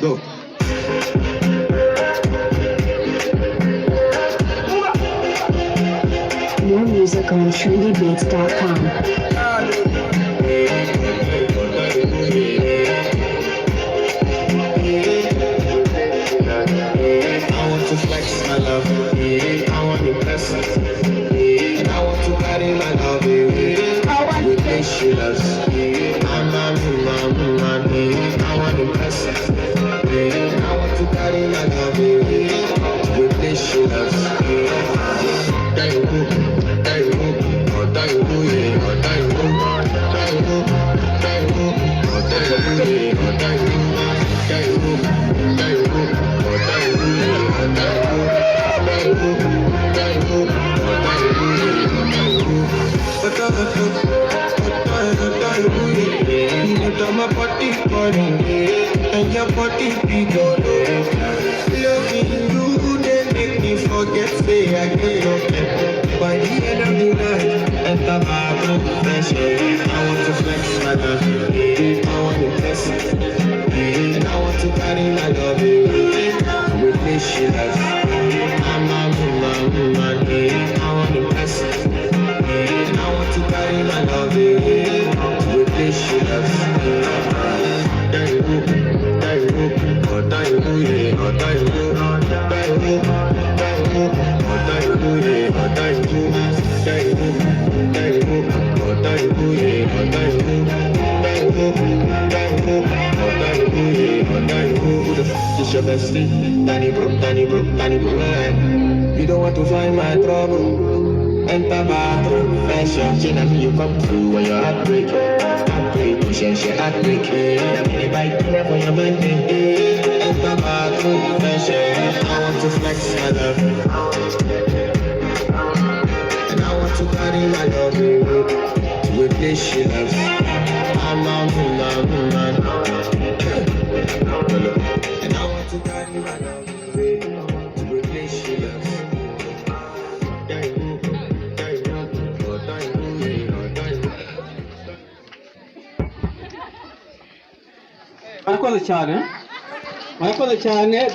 Go. More music on trendybeats.com. I want to flex my love, I want to impress her, and I want to carry my love with this she loves. I want to impress her, and I want to carry my love with this she loves. My body and your body be good. Loving you, they make me forget say I can't. By the end of the night, enter my profession. I want to flex my love, I want to bless it, and I want to carry my love with me she loves. I'm a woman, I want to bless it, and I want to carry my love with me she loves. It's your bestie, Danny Brook, you don't want to find my trouble. Enter my profession, she and you come through when you're heartbreaking. She heartbreak. I'm in the bike for your birthday. Enter my profession, I want to flex my love, and I want to carry my love with this she loves. I'm a woman, and I want to carry my love with this she loves. Marakoze cyane